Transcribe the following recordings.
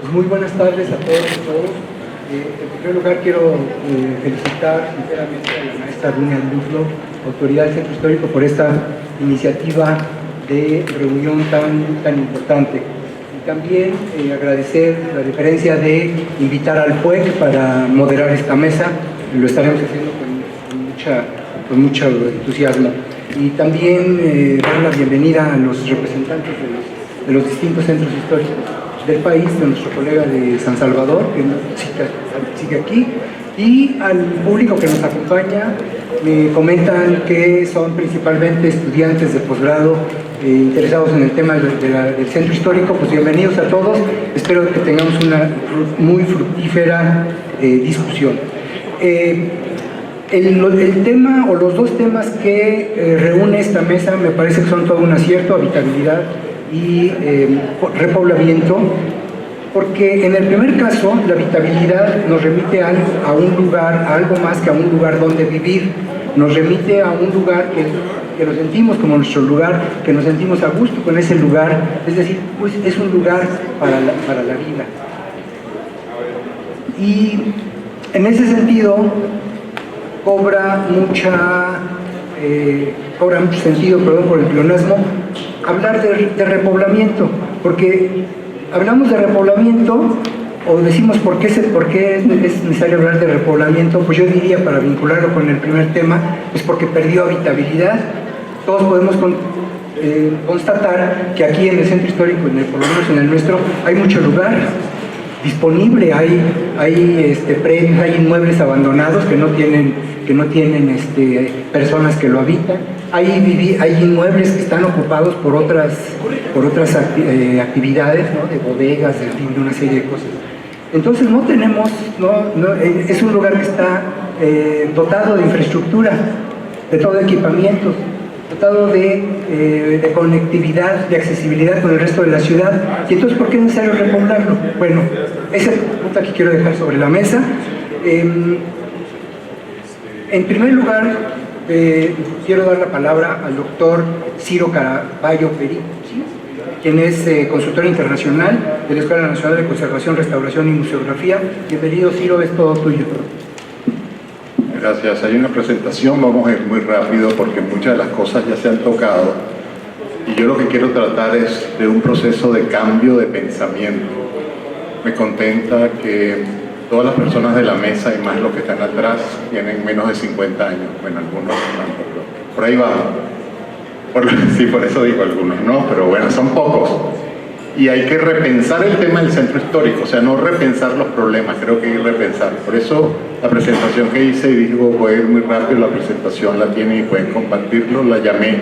Pues muy buenas tardes a todos y todos. En primer lugar quiero felicitar sinceramente a la maestra Dunia Luzlo, autoridad del Centro Histórico, por esta iniciativa de reunión tan importante. Y también agradecer la deferencia de invitar al PUEC para moderar esta mesa. Lo estaremos haciendo con mucho entusiasmo. Y también dar la bienvenida a los representantes de los distintos centros históricos del país, de nuestro colega de San Salvador, que sigue aquí, y al público que nos acompaña. Me comentan que son principalmente estudiantes de posgrado interesados en el tema del centro histórico. Pues bienvenidos a todos, espero que tengamos una muy fructífera discusión. El tema o los dos temas que reúne esta mesa me parece que son todo un acierto: habitabilidad y repoblamiento, porque en el primer caso la habitabilidad nos remite a un lugar, a algo más que a un lugar donde vivir. Nos remite a un lugar que nos sentimos como nuestro lugar, que nos sentimos a gusto con ese lugar, es decir, pues es un lugar para la vida. Y en ese sentido cobra mucho sentido, perdón por el pleonasmo, hablar de repoblamiento, porque hablamos de repoblamiento o decimos por qué es necesario hablar de repoblamiento. Pues yo diría, para vincularlo con el primer tema, es porque perdió habitabilidad. Todos podemos constatar que aquí en el centro histórico, por lo menos en el nuestro, hay mucho lugar disponible, hay predios, hay inmuebles abandonados que no tienen personas que lo habitan, hay inmuebles que están ocupados por otras actividades, ¿no? De bodegas, de una serie de cosas. Entonces es un lugar que está dotado de infraestructura, de todo equipamiento, dotado de conectividad, de accesibilidad con el resto de la ciudad. Y entonces, ¿por qué es necesario repoblarlo? Bueno, esa es la pregunta que quiero dejar sobre la mesa. En primer lugar, quiero dar la palabra al doctor Ciro Caraballo Perí, ¿sí?, quien es consultor internacional de la Escuela Nacional de Conservación, Restauración y Museografía. Bienvenido, Ciro, es todo tuyo. Gracias. Hay una presentación, vamos a ir muy rápido porque muchas de las cosas ya se han tocado, y yo lo que quiero tratar es de un proceso de cambio de pensamiento. Me contenta que todas las personas de la mesa y más los que están atrás tienen menos de 50 años, bueno, algunos no, pero por ahí vamos. Sí, por eso digo algunos, no, pero bueno, son pocos. Y hay que repensar el tema del centro histórico, o sea, no repensar los problemas, creo que hay que repensar. Por eso la presentación que hice, y digo, voy a ir muy rápido, la presentación la tienen y pueden compartirlo, la llamé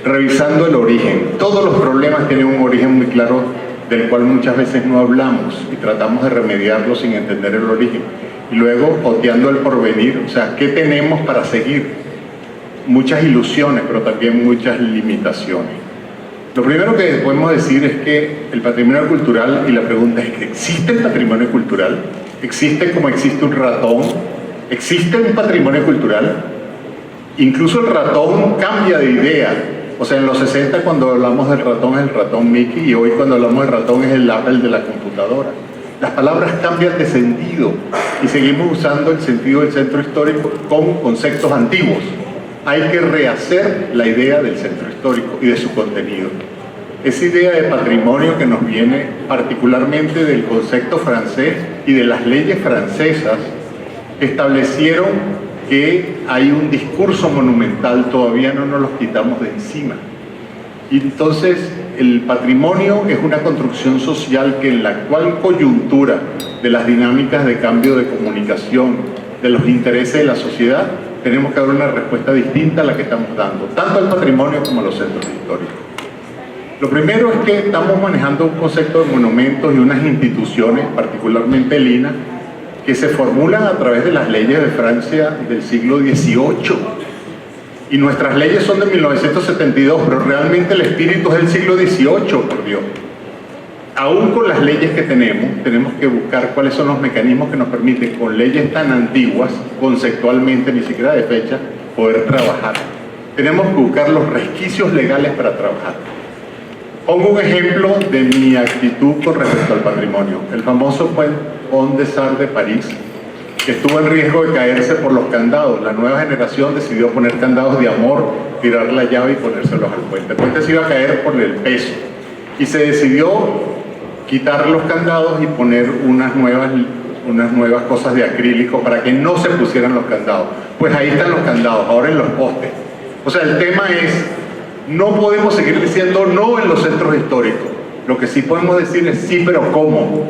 Revisando el Origen. Todos los problemas tienen un origen muy claro, del cual muchas veces no hablamos y tratamos de remediarlo sin entender el origen. Y luego, oteando el porvenir, o sea, ¿qué tenemos para seguir? Muchas ilusiones, pero también muchas limitaciones. Lo primero que podemos decir es que el patrimonio cultural, y la pregunta es que ¿existe el patrimonio cultural? ¿Existe como existe un ratón? ¿Existe un patrimonio cultural? Incluso el ratón cambia de idea. O sea, en los 60 cuando hablamos del ratón es el ratón Mickey, y hoy cuando hablamos del ratón es el Apple de la computadora. Las palabras cambian de sentido y seguimos usando el sentido del centro histórico con conceptos antiguos. Hay que rehacer la idea del centro histórico y de su contenido. Esa idea de patrimonio que nos viene particularmente del concepto francés y de las leyes francesas, que establecieron que hay un discurso monumental, todavía no nos los quitamos de encima. Y entonces el patrimonio es una construcción social que en la actual coyuntura de las dinámicas de cambio de comunicación, de los intereses de la sociedad, tenemos que dar una respuesta distinta a la que estamos dando, tanto al patrimonio como a los centros históricos. Lo primero es que estamos manejando un concepto de monumentos y unas instituciones, particularmente el INAH, que se formulan a través de las leyes de Francia del siglo XVIII. Y nuestras leyes son de 1972, pero realmente el espíritu es del siglo XVIII, por Dios. Aún con las leyes que tenemos que buscar cuáles son los mecanismos que nos permiten, con leyes tan antiguas, conceptualmente, ni siquiera de fecha, poder trabajar. Tenemos que buscar los resquicios legales para trabajar. Pongo un ejemplo de mi actitud con respecto al patrimonio. El famoso Pont des Arts de París, que estuvo en riesgo de caerse por los candados. La nueva generación decidió poner candados de amor, tirar la llave y ponérselos al puente. El puente se iba a caer por el peso. Y se decidió quitar los candados y poner unas nuevas cosas de acrílico para que no se pusieran los candados. Pues ahí están los candados, ahora en los postes. O sea, el tema es, no podemos seguir diciendo no en los centros históricos. Lo que sí podemos decir es sí, pero ¿cómo?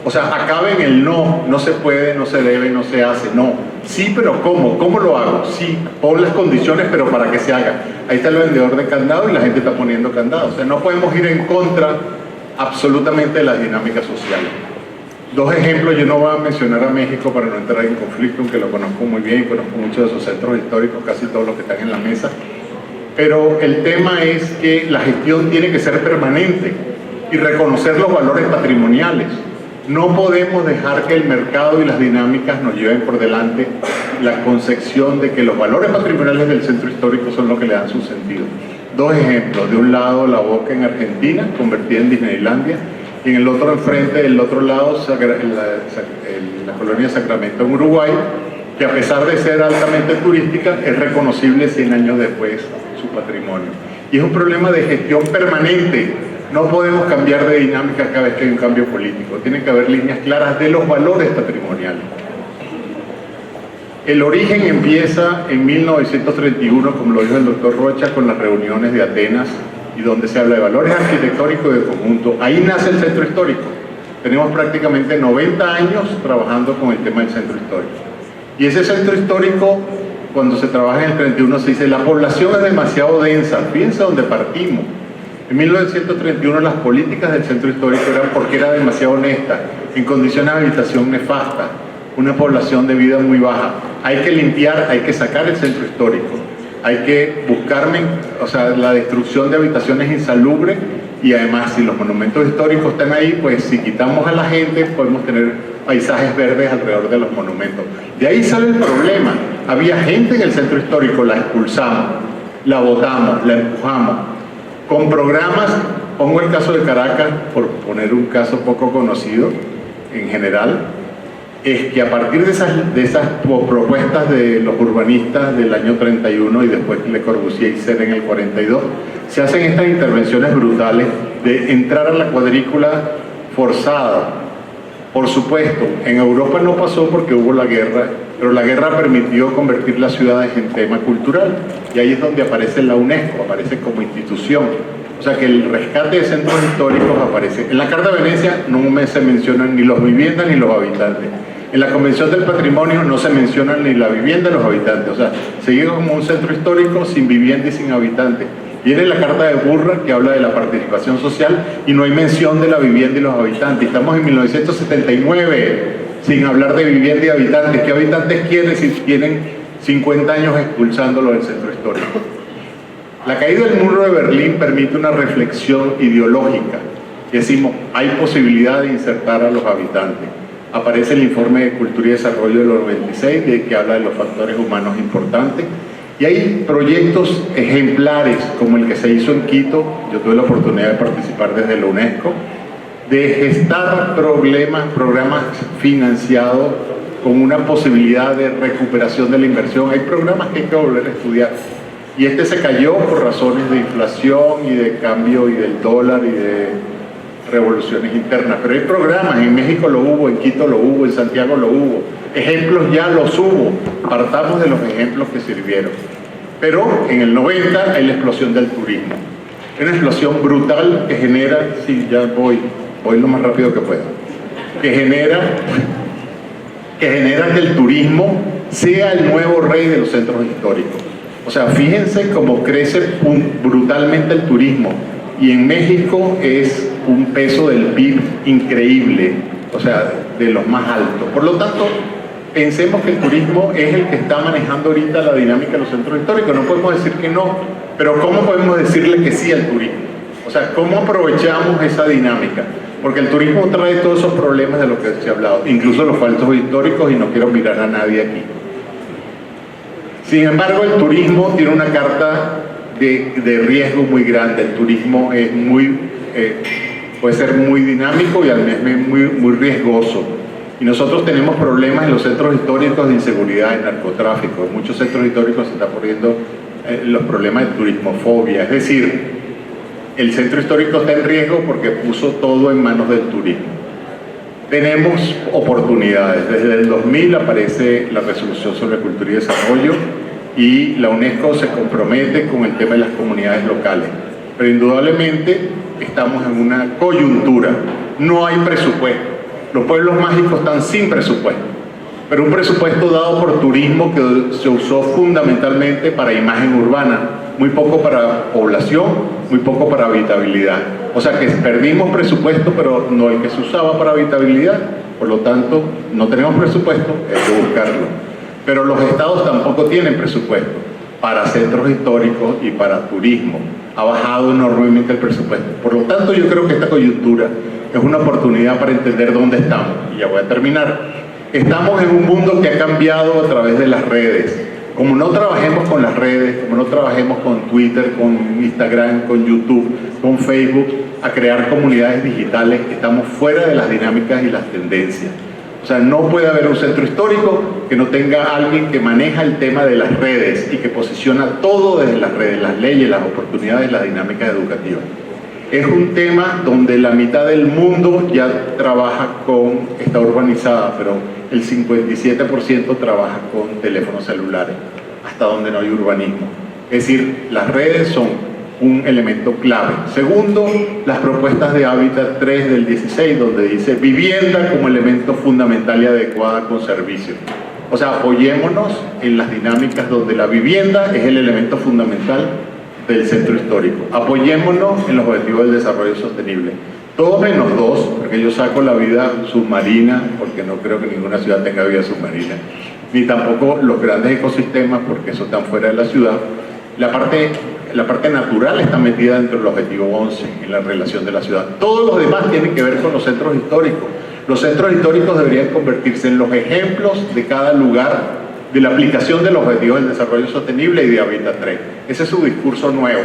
O sea, acabe en el no, no se puede, no se debe, no se hace, no. Sí, pero ¿cómo? ¿Cómo lo hago? Sí, pon las condiciones, pero para que se haga. Ahí está el vendedor de candado y la gente está poniendo candados. O sea, no podemos ir en contra absolutamente de las dinámicas sociales. Dos ejemplos, yo no voy a mencionar a México para no entrar en conflicto, aunque lo conozco muy bien, conozco muchos de sus centros históricos, casi todos los que están en la mesa. Pero el tema es que la gestión tiene que ser permanente y reconocer los valores patrimoniales. No podemos dejar que el mercado y las dinámicas nos lleven por delante la concepción de que los valores patrimoniales del centro histórico son los que le dan su sentido. Dos ejemplos, de un lado La Boca en Argentina, convertida en Disneylandia, y en el otro enfrente, del otro lado, la colonia Sacramento en Uruguay, que a pesar de ser altamente turística, es reconocible 100 años después su patrimonio. Y es un problema de gestión permanente. No podemos cambiar de dinámica cada vez que hay un cambio político. Tienen que haber líneas claras de los valores patrimoniales. El origen empieza en 1931, como lo dijo el doctor Rocha, con las reuniones de Atenas, y donde se habla de valores arquitectónicos y de conjunto. Ahí nace el centro histórico. Tenemos prácticamente 90 años trabajando con el tema del centro histórico. Y ese centro histórico, cuando se trabaja en el 31, se dice, la población es demasiado densa. Fíjense dónde partimos. En 1931 las políticas del centro histórico eran porque era demasiado honesta, en condiciones de habitación nefasta, una población de vida muy baja. Hay que limpiar, hay que sacar el centro histórico, hay que buscar, o sea, la destrucción de habitaciones insalubres, y además si los monumentos históricos están ahí, pues si quitamos a la gente podemos tener paisajes verdes alrededor de los monumentos. De ahí sale el problema. Había gente en el centro histórico, la expulsamos, la botamos, la empujamos. Con programas, pongo el caso de Caracas, por poner un caso poco conocido en general, es que a partir de esas propuestas de los urbanistas del año 31 y después Le Corbusier y Serre en el 42, se hacen estas intervenciones brutales de entrar a la cuadrícula forzada. Por supuesto, en Europa no pasó porque hubo la guerra, pero la guerra permitió convertir las ciudades en tema cultural, y ahí es donde aparece la UNESCO, aparece como institución. O sea que el rescate de centros históricos aparece. En la Carta de Venecia no se mencionan ni los viviendas ni los habitantes. En la Convención del Patrimonio no se mencionan ni la vivienda ni los habitantes. O sea, sigue como un centro histórico sin vivienda y sin habitantes. Viene la Carta de Burra, que habla de la participación social, y no hay mención de la vivienda y los habitantes. Estamos en 1979, sin hablar de vivienda y habitantes. ¿Qué habitantes quieren si tienen 50 años expulsándolo del centro histórico? La caída del muro de Berlín permite una reflexión ideológica. Decimos, hay posibilidad de insertar a los habitantes. Aparece el informe de Cultura y Desarrollo del 96, que habla de los factores humanos importantes. Y hay proyectos ejemplares, como el que se hizo en Quito, yo tuve la oportunidad de participar desde la UNESCO, de gestar programas financiados con una posibilidad de recuperación de la inversión. Hay programas que hay que volver a estudiar. Y este se cayó por razones de inflación y de cambio y del dólar y de revoluciones internas. Pero hay programas, en México lo hubo, en Quito lo hubo, en Santiago lo hubo. Ejemplos ya los hubo. Partamos de los ejemplos que sirvieron. Pero en el 90 hay la explosión del turismo. Una explosión brutal que genera, sí, ya voy lo más rápido que pueda, que genera que el turismo sea el nuevo rey de los centros históricos. O sea, fíjense cómo crece brutalmente el turismo, y en México es un peso del PIB increíble, o sea, de los más altos. Por lo tanto, pensemos que el turismo es el que está manejando ahorita la dinámica de los centros históricos. No podemos decir que no, pero ¿cómo podemos decirle que sí al turismo? O sea, ¿cómo aprovechamos esa dinámica? Porque el turismo trae todos esos problemas de los que se ha hablado, incluso los falsos históricos, y no quiero mirar a nadie aquí. Sin embargo, el turismo tiene una carta de riesgo muy grande. El turismo es muy puede ser muy dinámico y al mismo muy riesgoso. Y nosotros tenemos problemas en los centros históricos de inseguridad y narcotráfico. En muchos centros históricos se están poniendo los problemas de turismofobia. Es decir, el centro histórico está en riesgo porque puso todo en manos del turismo. Tenemos oportunidades. Desde el 2000 aparece la Resolución sobre Cultura y Desarrollo y la UNESCO se compromete con el tema de las comunidades locales. Pero indudablemente estamos en una coyuntura. No hay presupuesto. Los pueblos mágicos están sin presupuesto, pero un presupuesto dado por turismo que se usó fundamentalmente para imagen urbana, muy poco para población, muy poco para habitabilidad. O sea que perdimos presupuesto, pero no el que se usaba para habitabilidad, por lo tanto no tenemos presupuesto, hay que buscarlo. Pero los estados tampoco tienen presupuesto para centros históricos y para turismo. Ha bajado enormemente el presupuesto. Por lo tanto, yo creo que esta coyuntura es una oportunidad para entender dónde estamos. Y ya voy a terminar. Estamos en un mundo que ha cambiado a través de las redes. Como no trabajemos con las redes, como no trabajemos con Twitter, con Instagram, con YouTube, con Facebook, a crear comunidades digitales, estamos fuera de las dinámicas y las tendencias. O sea, no puede haber un centro histórico que no tenga alguien que maneja el tema de las redes y que posiciona todo desde las redes, las leyes, las oportunidades, las dinámicas educativas. Es un tema donde la mitad del mundo ya trabaja está urbanizada, pero el 57% trabaja con teléfonos celulares, hasta donde no hay urbanismo. Es decir, las redes son un elemento clave. Segundo, las propuestas de Hábitat 3 del 16, donde dice vivienda como elemento fundamental y adecuada con servicios. O sea, apoyémonos en las dinámicas donde la vivienda es el elemento fundamental del centro histórico. Apoyémonos en los objetivos del desarrollo sostenible. Todo menos dos, porque yo saco la vida submarina, porque no creo que ninguna ciudad tenga vida submarina, ni tampoco los grandes ecosistemas, porque eso está fuera de la ciudad. La parte natural está metida dentro del objetivo 11, en la relación de la ciudad. Todos los demás tienen que ver con los centros históricos. Los centros históricos deberían convertirse en los ejemplos de cada lugar de la aplicación de los objetivos del desarrollo sostenible y de Hábitat 3. Ese es su discurso nuevo.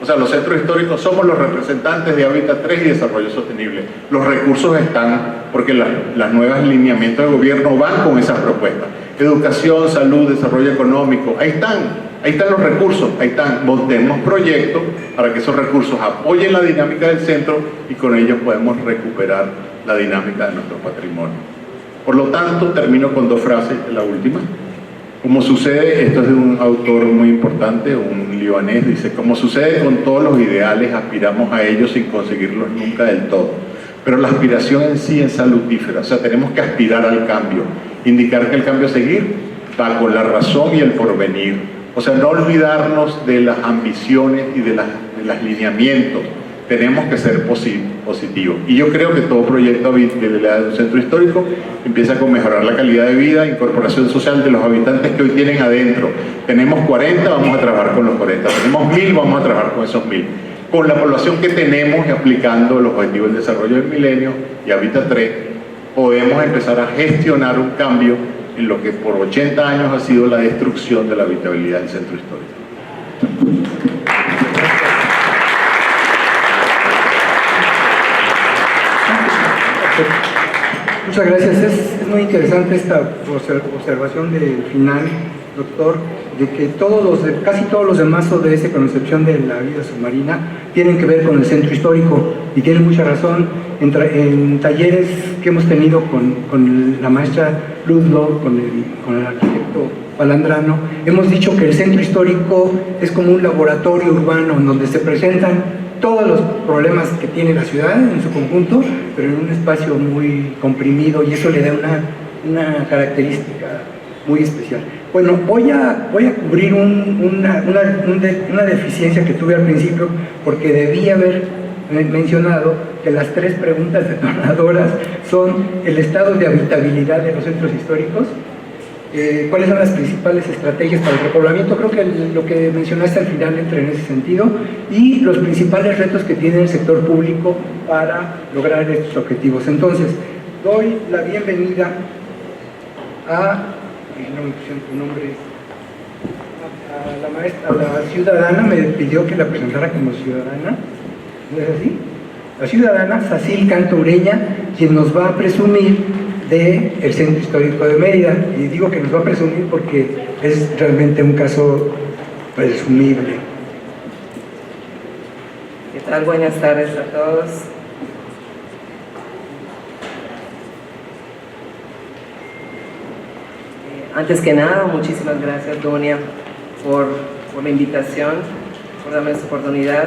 O sea, los centros históricos somos los representantes de Hábitat 3 y desarrollo sostenible. Los recursos están, porque las nuevas lineamientos de gobierno van con esas propuestas. Educación, salud, desarrollo económico, ahí están los recursos, ahí están. Montemos proyectos para que esos recursos apoyen la dinámica del centro y con ellos podemos recuperar la dinámica de nuestro patrimonio. Por lo tanto, termino con dos frases, la última. Como sucede, esto es de un autor muy importante, un libanés, dice: como sucede con todos los ideales, aspiramos a ellos sin conseguirlos nunca del todo. Pero la aspiración en sí es salutífera, o sea, tenemos que aspirar al cambio, indicar que el cambio a seguir va con la razón y el porvenir. O sea, no olvidarnos de las ambiciones y de los lineamientos. Tenemos que ser positivos. Y yo creo que todo proyecto de un centro histórico empieza con mejorar la calidad de vida, incorporación social de los habitantes que hoy tienen adentro. Tenemos 40, vamos a trabajar con los 40. Tenemos 1000, vamos a trabajar con esos 1000. Con la población que tenemos y aplicando los objetivos del desarrollo del milenio y Hábitat 3, podemos empezar a gestionar un cambio en lo que por 80 años ha sido la destrucción de la habitabilidad del centro histórico. Muchas gracias. Es muy interesante esta observación del final, doctor, de que casi todos los demás ODS, con excepción de la vida submarina, tienen que ver con el centro histórico, y tiene mucha razón. En talleres que hemos tenido con la maestra Ludlow, con el arquitecto Palandrano, hemos dicho que el centro histórico es como un laboratorio urbano en donde se presentan todos los problemas que tiene la ciudad en su conjunto, pero en un espacio muy comprimido, y eso le da una característica muy especial. Bueno, voy a cubrir una deficiencia que tuve al principio, porque debí haber mencionado que las 3 preguntas detonadoras son el estado de habitabilidad de los centros históricos, cuáles son las principales estrategias para el repoblamiento. Creo que lo que mencionaste al final entra en ese sentido, y los principales retos que tiene el sector público para lograr estos objetivos. Entonces, doy la bienvenida no me pusieron tu nombre, a la maestra, a la ciudadana. Me pidió que la presentara como ciudadana, ¿no es así? la ciudadana Sacil Canto Ureña, quien nos va a presumir del Centro Histórico de Mérida. Y digo que nos va a presumir porque es realmente un caso presumible. ¿Qué tal? Buenas tardes a todos. Antes que nada, muchísimas gracias, Dunia, por la invitación, por darme esta oportunidad.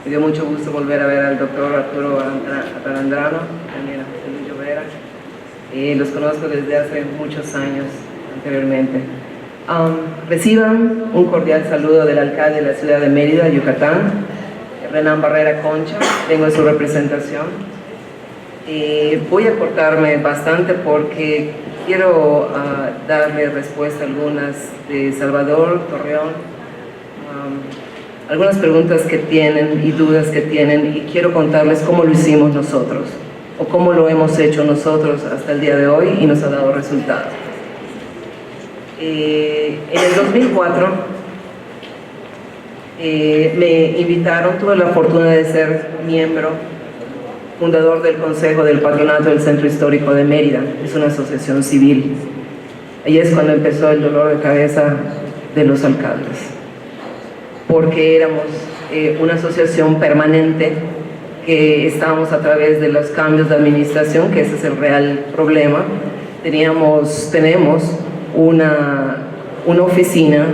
Me dio mucho gusto volver a ver al doctor Arturo Atalandrano, también a José Luis Llovera. Los conozco desde hace muchos años anteriormente. Reciban un cordial saludo del alcalde de la ciudad de Mérida, Yucatán, Renan Barrera Concha. Tengo su representación. Voy a cortarme bastante porque quiero darle respuesta a algunas de Salvador, Torreón, algunas preguntas que tienen y dudas que tienen, y quiero contarles cómo lo hicimos nosotros o cómo lo hemos hecho nosotros hasta el día de hoy y nos ha dado resultado. En el 2004 me invitaron, tuve la fortuna de ser miembro fundador del Consejo del Patronato del Centro Histórico de Mérida. Es una asociación civil. Ahí es cuando empezó el dolor de cabeza de los alcaldes, porque éramos una asociación permanente que estábamos a través de los cambios de administración, que ese es el real problema. Tenemos una oficina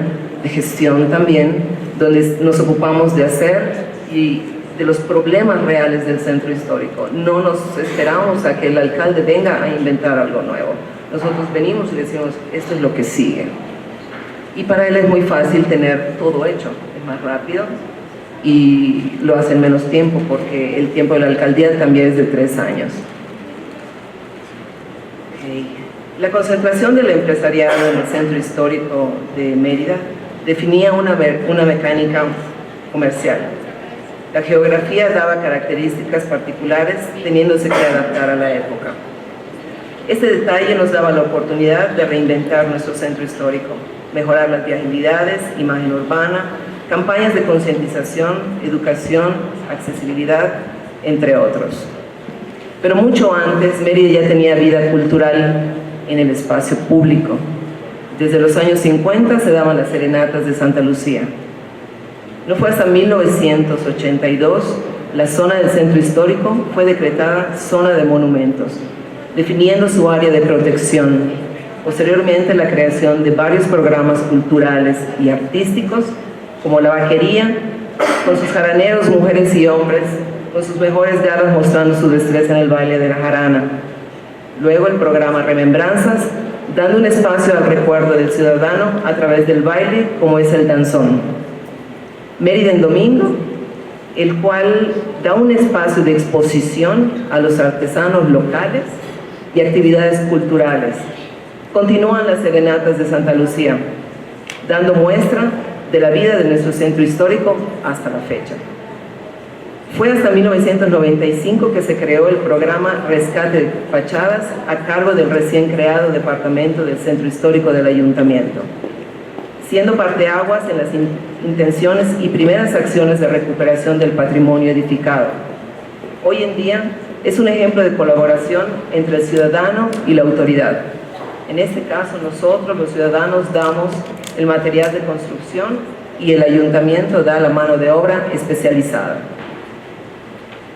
de gestión también, donde nos ocupamos de hacer y de los problemas reales del centro histórico. No nos esperamos a que el alcalde venga a inventar algo nuevo. Nosotros venimos y decimos, esto es lo que sigue. Y para él es muy fácil tener todo hecho, es más rápido y lo hace en menos tiempo, porque el tiempo de la alcaldía también es de 3 años. La concentración del empresariado en el centro histórico de Mérida definía una mecánica comercial. La geografía daba características particulares, teniéndose que adaptar a la época. Este detalle nos daba la oportunidad de reinventar nuestro centro histórico, mejorar las vialidades, imagen urbana, campañas de concientización, educación, accesibilidad, entre otros. Pero mucho antes, Mérida ya tenía vida cultural en el espacio público. Desde los años 50 se daban las serenatas de Santa Lucía. No fue hasta 1982 la zona del centro histórico fue decretada zona de monumentos, definiendo su área de protección. Posteriormente, la creación de varios programas culturales y artísticos, como la vaquería, con sus jaraneros, mujeres y hombres, con sus mejores galas mostrando su destreza en el baile de la jarana. Luego el programa Remembranzas, dando un espacio al recuerdo del ciudadano a través del baile, como es el danzón. Mérida en Domingo, el cual da un espacio de exposición a los artesanos locales y actividades culturales. Continúan las serenatas de Santa Lucía, dando muestra de la vida de nuestro centro histórico hasta la fecha. Fue hasta 1995 que se creó el programa Rescate de Fachadas a cargo del recién creado Departamento del Centro Histórico del Ayuntamiento, siendo parteaguas en las intenciones y primeras acciones de recuperación del patrimonio edificado. Hoy en día es un ejemplo de colaboración entre el ciudadano y la autoridad. En este caso, nosotros los ciudadanos damos el material de construcción y el ayuntamiento da la mano de obra especializada.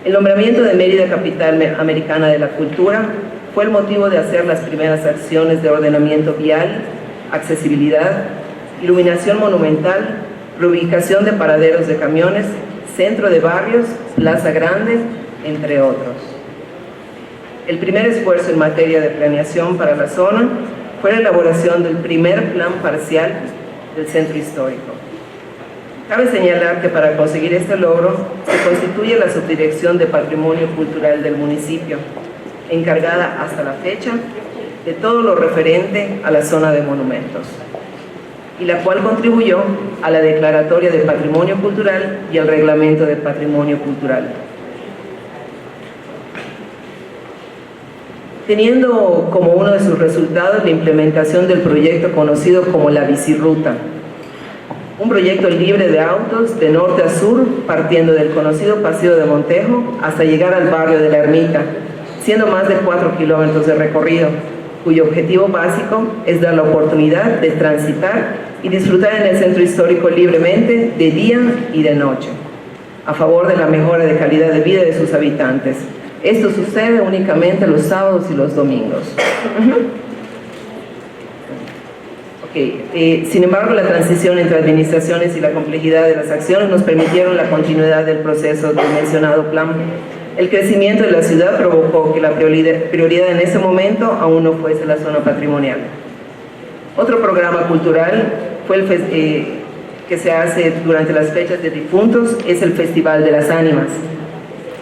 El nombramiento de Mérida Capital Americana de la Cultura fue el motivo de hacer las primeras acciones de ordenamiento vial, accesibilidad, iluminación monumental, reubicación de paraderos de camiones, centro de barrios, plaza grande, entre otros. El primer esfuerzo en materia de planeación para la zona fue la elaboración del primer plan parcial del centro histórico. Cabe señalar que para conseguir este logro se constituye la Subdirección de Patrimonio Cultural del municipio, encargada hasta la fecha de todo lo referente a la zona de monumentos, y la cual contribuyó a la Declaratoria de Patrimonio Cultural y al Reglamento de Patrimonio Cultural. Teniendo como uno de sus resultados la implementación del proyecto conocido como la Bicirruta, Un proyecto libre de autos de norte a sur, partiendo del conocido Paseo de Montejo hasta llegar al barrio de La Ermita, siendo más de 4 kilómetros de recorrido, cuyo objetivo básico es dar la oportunidad de transitar y disfrutar en el centro histórico libremente de día y de noche, a favor de la mejora de calidad de vida de sus habitantes. Esto sucede únicamente los sábados y los domingos. Sin embargo, la transición entre administraciones y la complejidad de las acciones nos permitieron la continuidad del proceso del mencionado plan. El crecimiento de la ciudad provocó que la prioridad en ese momento aún no fuese la zona patrimonial. Otro programa cultural fue el que se hace durante las fechas de difuntos, es el Festival de las Ánimas.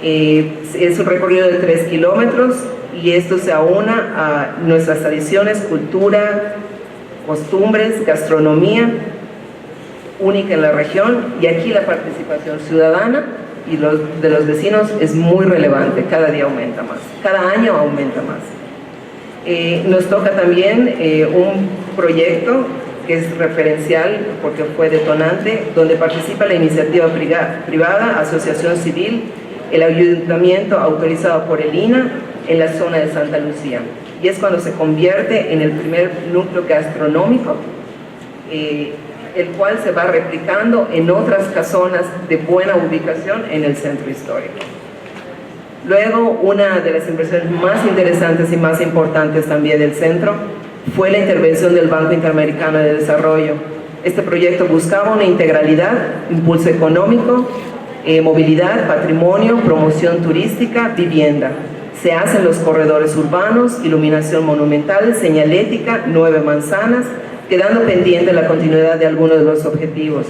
Es un recorrido de 3 kilómetros y esto se aúna a nuestras tradiciones, cultura, costumbres, gastronomía única en la región, y aquí la participación ciudadana y de los vecinos es muy relevante, cada día aumenta más, cada año aumenta más. Nos toca también un proyecto que es referencial porque fue detonante, donde participa la iniciativa privada, asociación civil, el ayuntamiento autorizado por el INAH en la zona de Santa Lucía. Y es cuando se convierte en el primer núcleo gastronómico, el cual se va replicando en otras casonas de buena ubicación en el centro histórico. Luego, una de las inversiones más interesantes y más importantes también del centro fue la intervención del Banco Interamericano de Desarrollo. Este proyecto buscaba una integralidad, impulso económico, movilidad, patrimonio, promoción turística, vivienda. Se hacen los corredores urbanos, iluminación monumental, señalética, 9 manzanas, quedando pendiente la continuidad de algunos de los objetivos,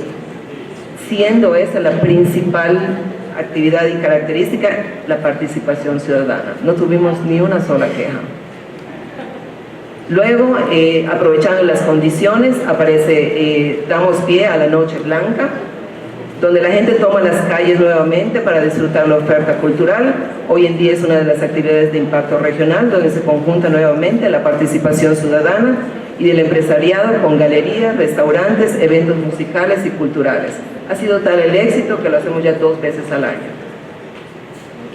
siendo esta la principal actividad y característica, la participación ciudadana. No tuvimos ni una sola queja. Luego, aprovechando las condiciones, damos pie a la Noche Blanca, donde la gente toma las calles nuevamente para disfrutar la oferta cultural. Hoy en día es una de las actividades de impacto regional, donde se conjunta nuevamente la participación ciudadana y del empresariado con galerías, restaurantes, eventos musicales y culturales. Ha sido tal el éxito que lo hacemos ya 2 veces al año.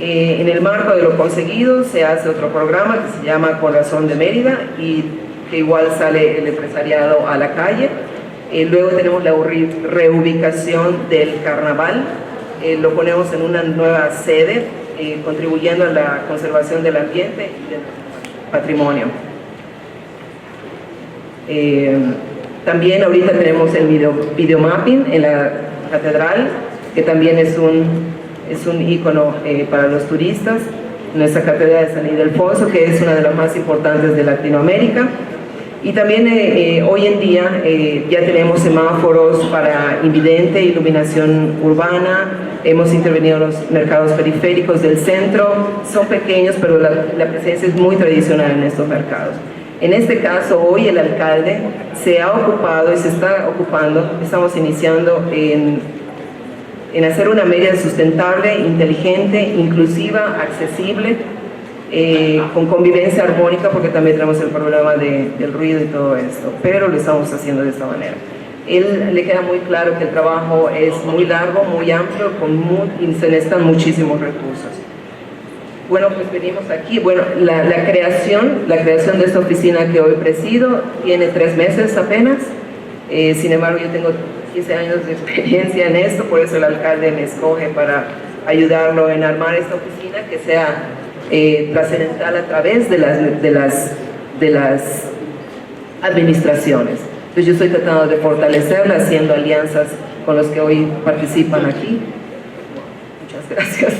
En el marco de lo conseguido se hace otro programa que se llama Corazón de Mérida, y que igual sale el empresariado a la calle. Luego tenemos la reubicación del carnaval, lo ponemos en una nueva sede, contribuyendo a la conservación del ambiente y del patrimonio. También ahorita tenemos el videomapping en la catedral, que también es un ícono para los turistas. Nuestra catedral de San Ildefonso, que es una de las más importantes de Latinoamérica. Y también hoy en día ya tenemos semáforos para invidente, iluminación urbana, hemos intervenido en los mercados periféricos del centro, son pequeños, pero la presencia es muy tradicional en estos mercados. En este caso, hoy el alcalde se ha ocupado y se está ocupando, estamos iniciando en hacer una Mérida sustentable, inteligente, inclusiva, accesible, con convivencia armónica, porque también tenemos el problema del ruido y todo esto, pero lo estamos haciendo de esta manera. Él le queda muy claro que el trabajo es muy largo, muy amplio, y se necesitan muchísimos recursos. Bueno, pues venimos aquí. Bueno, la creación de esta oficina que hoy presido tiene 3 meses apenas. Sin embargo, yo tengo 15 años de experiencia en esto, por eso el alcalde me escoge para ayudarlo en armar esta oficina que sea trascendental a través de las administraciones. Entonces yo estoy tratando de fortalecerla, haciendo alianzas con los que hoy participan aquí. Muchas gracias.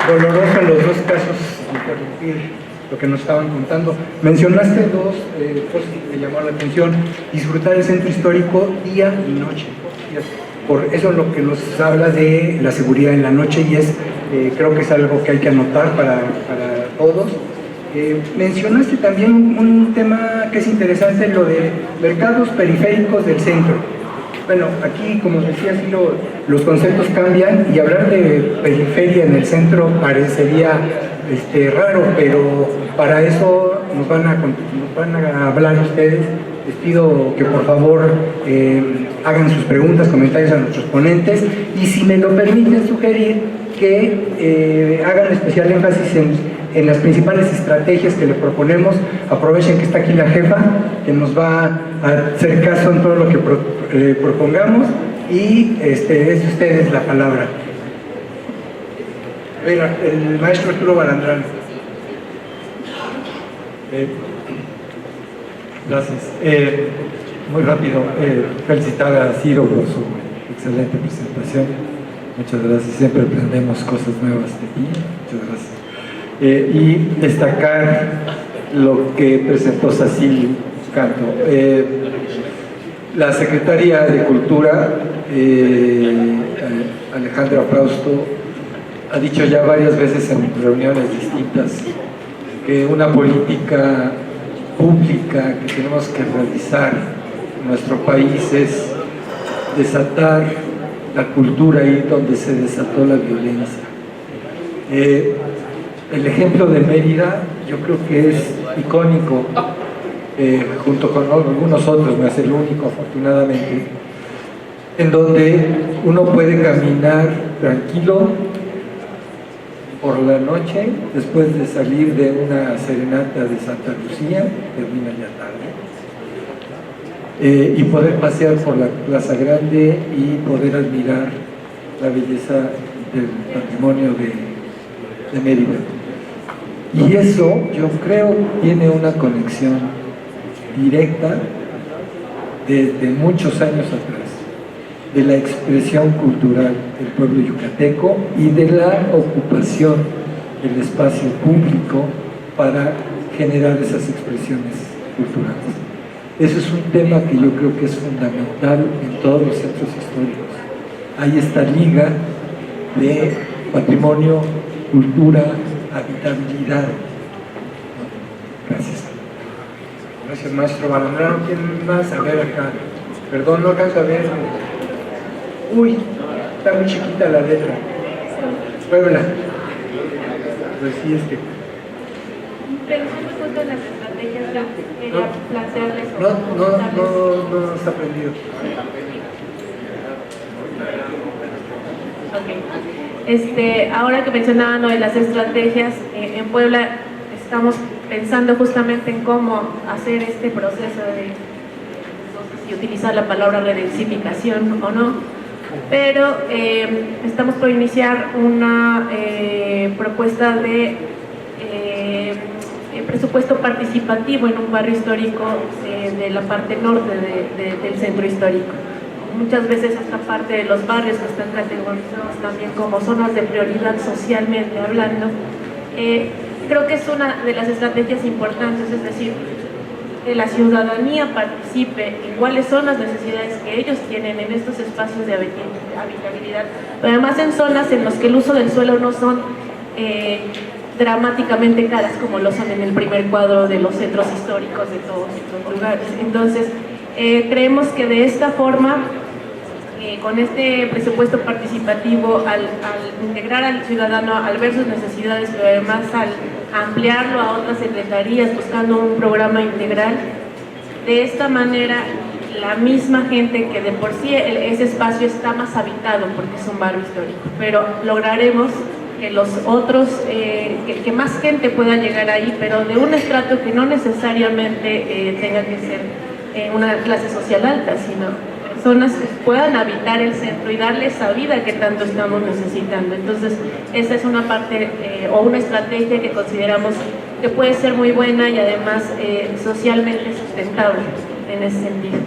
Doloroso en los 2 casos interrumpir lo que nos estaban contando. Mencionaste 2 cosas que me llamaron la atención: disfrutar el centro histórico día y noche. Por eso es lo que nos habla de la seguridad en la noche, y creo que es algo que hay que anotar para todos. Mencionaste también un tema que es interesante, lo de mercados periféricos del centro. Bueno, aquí, como decía, sí, los conceptos cambian, y hablar de periferia en el centro parecería raro, pero para eso nos van a hablar ustedes. Les pido que por favor hagan sus preguntas, comentarios a nuestros ponentes, y si me lo permiten sugerir que hagan especial énfasis en las principales estrategias que le proponemos. Aprovechen que está aquí la jefa, que nos va a hacer caso en todo lo que propongamos, y es de ustedes la palabra. A ver, el maestro Arturo Balandrán. Gracias. Muy rápido, felicitar a Ciro por su excelente presentación. Muchas gracias, siempre aprendemos cosas nuevas de ti. Muchas gracias. Y destacar lo que presentó Sacil Canto. La Secretaría de Cultura, Alejandra Frausto, ha dicho ya varias veces en reuniones distintas que una política pública que tenemos que realizar en nuestro país es desatar la cultura ahí donde se desató la violencia. El ejemplo de Mérida yo creo que es icónico, junto con algunos otros, no es el único afortunadamente, en donde uno puede caminar tranquilo por la noche, después de salir de una serenata de Santa Lucía, termina ya tarde, y poder pasear por la Plaza Grande y poder admirar la belleza del patrimonio de Mérida. Y eso, yo creo, tiene una conexión directa desde muchos años atrás, de la expresión cultural del pueblo yucateco y de la ocupación del espacio público para generar esas expresiones culturales. Eso es un tema que yo creo que es fundamental en todos los centros históricos. Hay esta liga de patrimonio, cultura, habitabilidad. Gracias. Gracias, maestro Balandrán. ¿Quién más? A ver acá. Perdón, no alcanzo a ver. Uy, está muy chiquita la letra. Puebla. Pues sí, Pensando justo en las estrategias que quería plantearles. no está aprendido. Okay. Ahora que mencionaban lo de las estrategias, en Puebla estamos pensando justamente en cómo hacer este proceso de, no sé si utilizar la palabra redensificación o no, pero estamos por iniciar una propuesta de presupuesto participativo en un barrio histórico de la parte norte del centro histórico. Muchas veces esta parte de los barrios que están categorizados también como zonas de prioridad socialmente hablando, creo que es una de las estrategias importantes, es decir, que la ciudadanía participe en cuáles son las necesidades que ellos tienen en estos espacios de habitabilidad, pero además en zonas en las que el uso del suelo no son dramáticamente caras como lo son en el primer cuadro de los centros históricos de todos estos lugares. Entonces, creemos que de esta forma, con este presupuesto participativo, al integrar al ciudadano, al ver sus necesidades, pero además al ampliarlo a otras secretarías, buscando un programa integral, de esta manera la misma gente que de por sí ese espacio está más habitado porque es un barrio histórico, pero lograremos que los otros, que más gente pueda llegar ahí, pero de un estrato que no necesariamente tenga que ser una clase social alta, sino personas que puedan habitar el centro y darle esa vida que tanto estamos necesitando. Entonces, esa es una parte o una estrategia que consideramos que puede ser muy buena y además socialmente sustentable en ese sentido.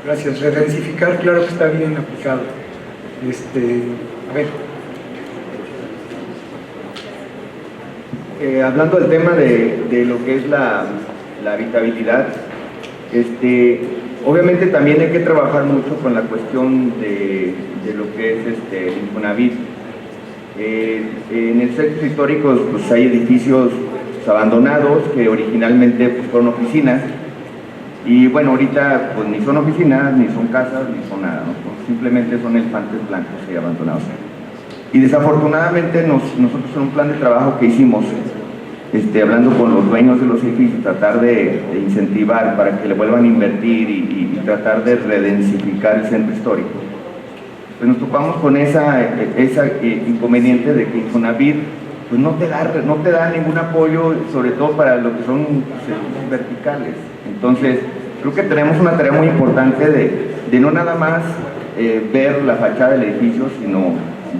Gracias. Redensificar, claro que está bien aplicado. A ver. Hablando del tema de lo que es la habitabilidad, obviamente también hay que trabajar mucho con la cuestión de lo que es el Infonavit. En el centro histórico pues, hay edificios abandonados que originalmente pues, fueron oficinas, y bueno, ahorita pues ni son oficinas, ni son casas, ni son nada, ¿no? Pues, simplemente son elefantes blancos y abandonados. Y desafortunadamente nosotros en un plan de trabajo que hicimos, hablando con los dueños de los edificios, tratar de incentivar para que le vuelvan a invertir y tratar de redensificar el centro histórico, pues nos topamos con esa inconveniente de que Infonavit pues no te da ningún apoyo, sobre todo para lo que son servicios verticales. Entonces, creo que tenemos una tarea muy importante de no nada más ver la fachada del edificio, sino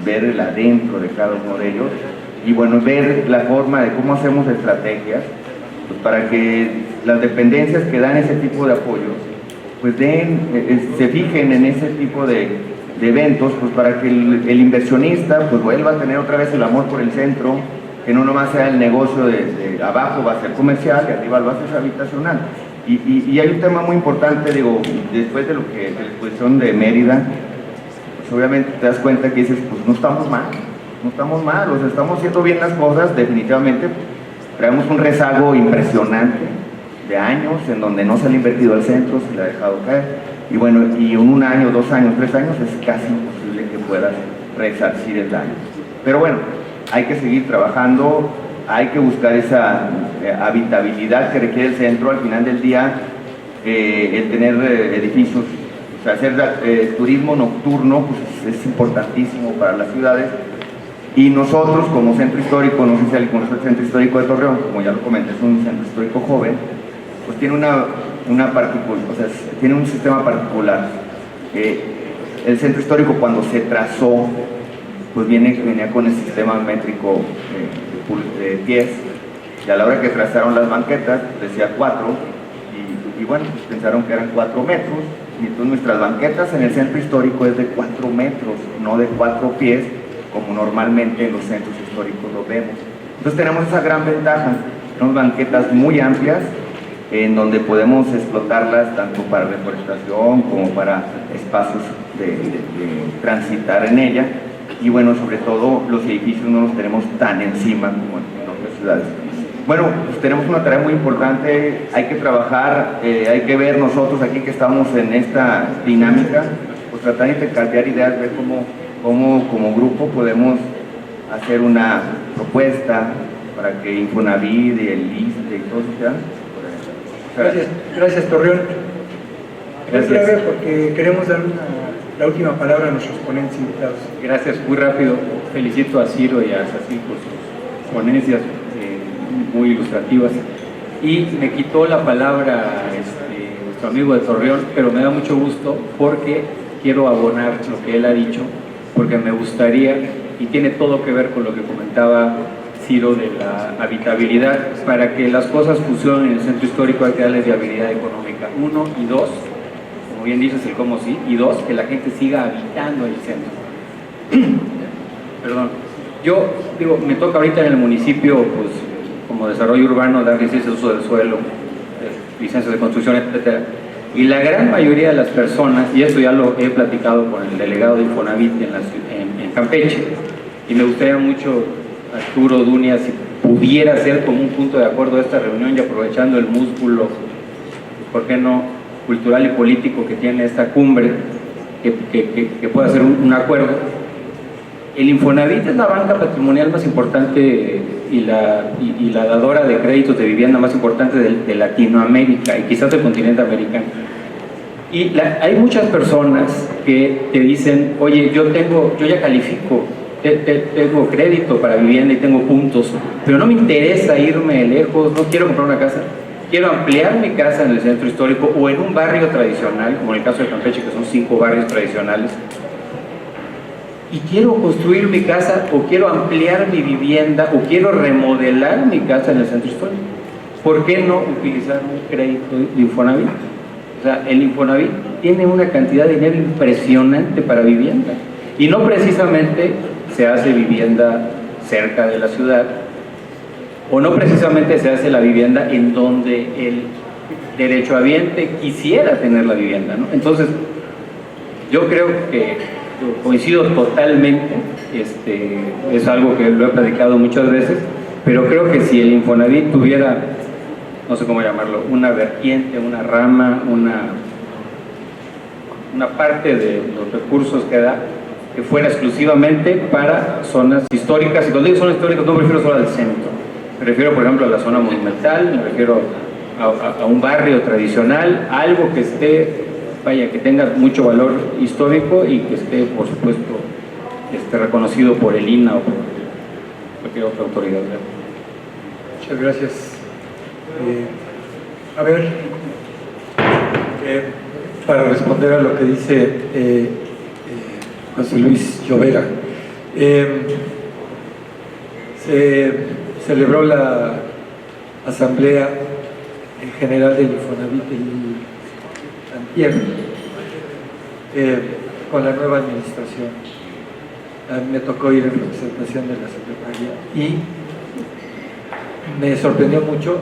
ver el adentro de cada uno de ellos, y bueno, ver la forma de cómo hacemos estrategias pues, para que las dependencias que dan ese tipo de apoyo pues se fijen en ese tipo de eventos, pues para que el inversionista pues vuelva a tener otra vez el amor por el centro, que no nomás sea el negocio de abajo va a ser comercial y arriba va a ser habitacional. Y hay un tema muy importante, digo, después de lo que de la exposición de Mérida, pues obviamente te das cuenta que dices, pues no estamos mal, o sea, estamos haciendo bien las cosas, definitivamente traemos un rezago impresionante de años en donde no se le ha invertido al centro, se le ha dejado caer. Y bueno, y en 1 año, 2 años, 3 años es casi imposible que puedas resarcir el daño. Pero bueno, hay que seguir trabajando, hay que buscar esa habitabilidad que requiere el centro. Al final del día, el tener edificios, o sea, hacer turismo nocturno pues es importantísimo para las ciudades. Y nosotros como centro histórico, no sé si alguien conoce el centro histórico de Torreón, como ya lo comenté, es un centro histórico joven, pues tiene tiene un sistema particular. El centro histórico cuando se trazó, pues venía con el sistema métrico de pies, y a la hora que trazaron las banquetas decía 4, y bueno, pues pensaron que eran 4 metros, y entonces nuestras banquetas en el centro histórico es de 4 metros, no de 4 pies, como normalmente en los centros históricos lo vemos. Entonces tenemos esa gran ventaja, tenemos banquetas muy amplias, en donde podemos explotarlas tanto para reforestación como para espacios de transitar en ella, y bueno, sobre todo los edificios no los tenemos tan encima como en otras ciudades. Bueno, pues tenemos una tarea muy importante, hay que trabajar, hay que ver nosotros aquí que estamos en esta dinámica, pues tratar de intercambiar ideas, ver cómo como grupo podemos hacer una propuesta para que Infonavit y el ISSSTE y todo eso sean. Gracias Torreón. Gracias. Es breve porque queremos dar la última palabra a nuestros ponentes invitados. Gracias, muy rápido. Felicito a Ciro y a Sací por sus ponencias muy ilustrativas. Y me quitó la palabra nuestro amigo de Torreón, pero me da mucho gusto porque quiero abonar lo que él ha dicho, porque me gustaría, y tiene todo que ver con lo que comentaba Ciro de la habitabilidad, para que las cosas funcionen en el centro histórico hay que darles viabilidad económica, 1, y 2, como bien dices el cómo sí, y 2, que la gente siga habitando el centro. Perdón, yo digo, me toca ahorita en el municipio, pues como desarrollo urbano, dar licencias de uso del suelo, licencias de construcción, etcétera. Y la gran mayoría de las personas, y esto ya lo he platicado con el delegado de Infonavit en Campeche, y me gustaría mucho, Arturo Dunia, si pudiera ser como un punto de acuerdo de esta reunión y aprovechando el músculo, ¿por qué no?, cultural y político que tiene esta cumbre, que pueda ser un acuerdo. El Infonavit es la banca patrimonial más importante y la dadora de créditos de vivienda más importante de Latinoamérica y quizás del continente americano. Y hay muchas personas que te dicen, oye, yo ya califico, tengo crédito para vivienda y tengo puntos, pero no me interesa irme lejos, no quiero comprar una casa, quiero ampliar mi casa en el centro histórico o en un barrio tradicional, como en el caso de Campeche, que son 5 barrios tradicionales, y quiero construir mi casa o quiero ampliar mi vivienda o quiero remodelar mi casa en el centro histórico. ¿Por qué no utilizar un crédito de Infonavit? O sea, el Infonavit tiene una cantidad de dinero impresionante para vivienda y no precisamente se hace vivienda cerca de la ciudad o no precisamente se hace la vivienda en donde el derechohabiente quisiera tener la vivienda, ¿no? Entonces, yo creo que coincido totalmente, es algo que lo he platicado muchas veces, pero creo que si el Infonavit tuviera, no sé cómo llamarlo, una vertiente, una rama, una parte de los recursos que da, que fuera exclusivamente para zonas históricas, y cuando digo zonas históricas no me refiero solo al centro, me refiero por ejemplo a la zona monumental, me refiero a un barrio tradicional, algo que esté, vaya, que tenga mucho valor histórico y que esté, por supuesto, reconocido por el INAH o por cualquier otra autoridad. Muchas gracias. A ver, para responder a lo que dice José Luis Llovera, se celebró la asamblea en general del Infonavit antier, con la nueva administración. A mí me tocó ir en representación de la Secretaría y me sorprendió mucho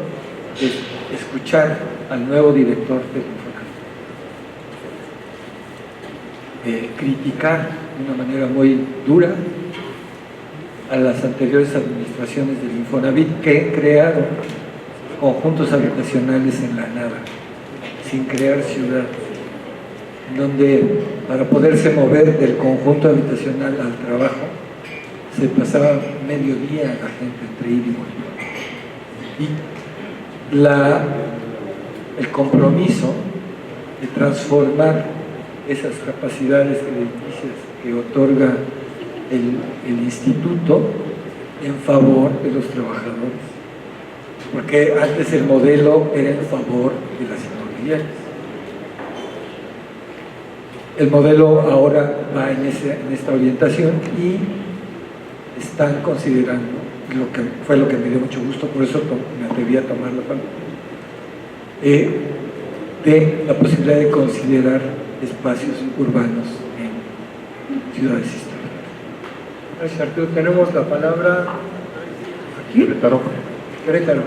escuchar al nuevo director del Infonavit criticar de una manera muy dura a las anteriores administraciones del Infonavit, que crearon conjuntos habitacionales en la nada, sin crear ciudad, donde para poderse mover del conjunto habitacional al trabajo se pasaba medio día la gente entre ir y volver. Y el compromiso de transformar esas capacidades crediticias que otorga el instituto en favor de los trabajadores, porque antes el modelo era en favor de las inmobiliarias. El modelo ahora va en esta orientación y están considerando, fue lo que me dio mucho gusto, por eso me atreví a tomar la palabra, de la posibilidad de considerar espacios urbanos en ciudades históricas. Gracias, Arturo. Tenemos la palabra aquí. Querétaro. Querétaro.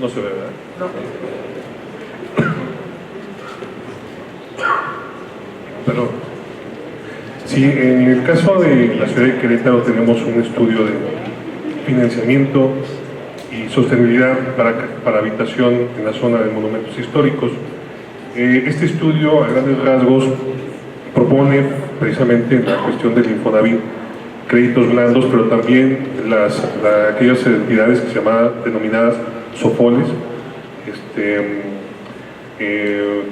No se ve, ¿verdad? No. Perdón. Sí, en el caso de la ciudad de Querétaro tenemos un estudio de financiamiento y sostenibilidad para habitación en la zona de monumentos históricos. Este estudio, a grandes rasgos, propone precisamente la cuestión del Infonavit créditos blandos, pero también aquellas entidades que se llaman denominadas SOFOLES,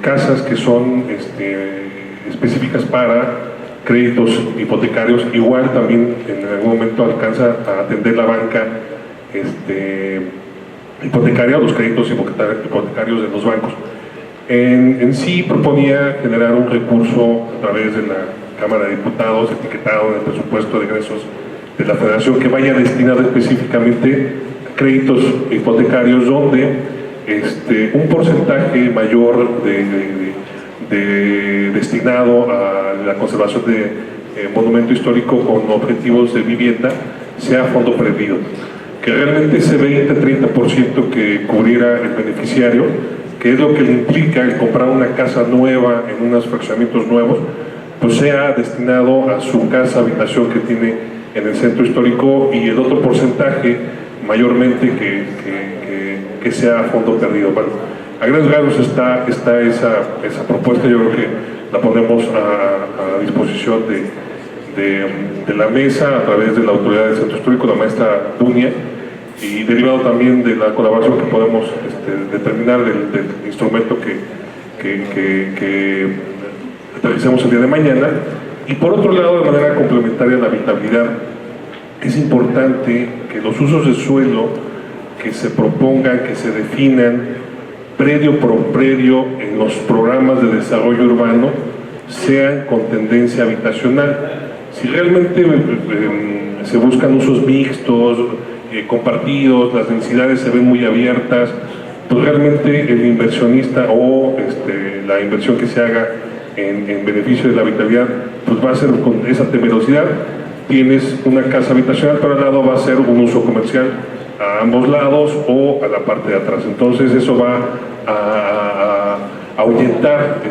casas que son específicas para créditos hipotecarios. Igual también en algún momento alcanza a atender la banca hipotecaria o los créditos hipotecarios de los bancos. En sí proponía generar un recurso a través de la Cámara de Diputados, etiquetado en el presupuesto de egresos de la Federación, que vaya destinado específicamente a créditos hipotecarios, donde un porcentaje mayor destinado a la conservación de monumento histórico con objetivos de vivienda sea fondo perdido, que realmente ese 20-30% que cubriera el beneficiario, que es lo que le implica el comprar una casa nueva en unos fraccionamientos nuevos, pues sea destinado a su casa habitación que tiene en el centro histórico, y el otro porcentaje mayormente que sea a fondo perdido. Bueno, a grandes rasgos está esa propuesta. Yo creo que la ponemos a disposición de la mesa a través de la autoridad del centro histórico, la maestra Dunia, y derivado también de la colaboración que podemos determinar del instrumento que realicemos el día de mañana. Y por otro lado, de manera complementaria a la habitabilidad, es importante que los usos de suelo que se propongan, que se definan predio por predio en los programas de desarrollo urbano, sean con tendencia habitacional. Si realmente se buscan usos mixtos, compartidos, las densidades se ven muy abiertas, pues realmente el inversionista o la inversión que se haga en beneficio de la habitabilidad, pues va a ser con esa temerosidad. Tienes una casa habitacional, pero al lado va a ser un uso comercial a ambos lados o a la parte de atrás. Entonces eso va a ahuyentar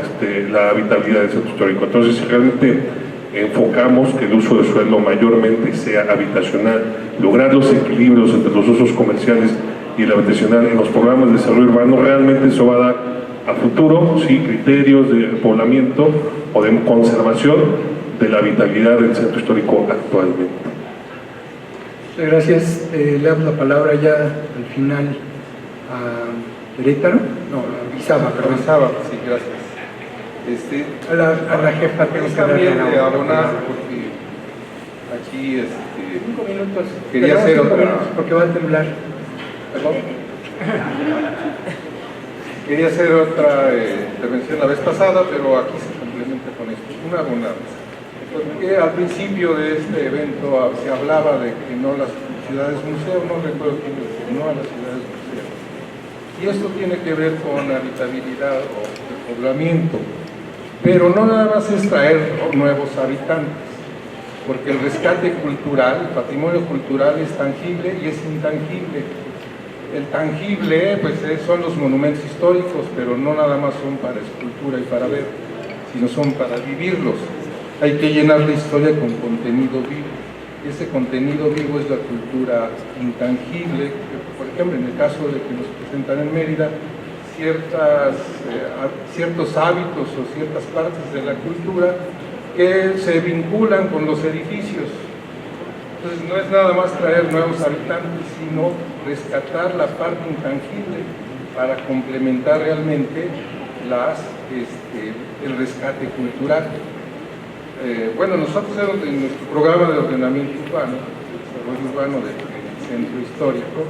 la habitabilidad del centro histórico. Entonces, si realmente enfocamos que el uso de suelo mayormente sea habitacional, lograr los equilibrios entre los usos comerciales y el habitacional en los programas de desarrollo urbano, realmente eso va a dar a futuro, sí, criterios de poblamiento o de conservación de la habitabilidad del centro histórico actualmente. Muchas gracias. Le damos la palabra ya al final a Querétaro, no, a Izaba, perdón. Izaba, sí, gracias. A la jefa tengo que también darle de la abonar, porque aquí 5 minutos. quería Tenemos hacer 5 otra. minutos porque va a temblar. Perdón. Quería hacer otra intervención la vez pasada, pero aquí se complementa con esto. Una abonada. Porque al principio de este evento se hablaba de que no las ciudades museo, no recuerdo quién lo dijo, no a las ciudades museo. Y esto tiene que ver con habitabilidad o poblamiento. Pero no nada más es traer nuevos habitantes, porque el rescate cultural, el patrimonio cultural es tangible y es intangible. El tangible pues son los monumentos históricos, pero no nada más son para escultura y para ver, sino son para vivirlos. Hay que llenar la historia con contenido vivo. Ese contenido vivo es la cultura intangible, que, por ejemplo, en el caso de que nos presentan en Mérida, ciertos hábitos o ciertas partes de la cultura que se vinculan con los edificios. Entonces no es nada más traer nuevos habitantes, sino rescatar la parte intangible para complementar realmente el rescate cultural. Bueno, nosotros en nuestro programa de ordenamiento urbano, desarrollo urbano del centro histórico,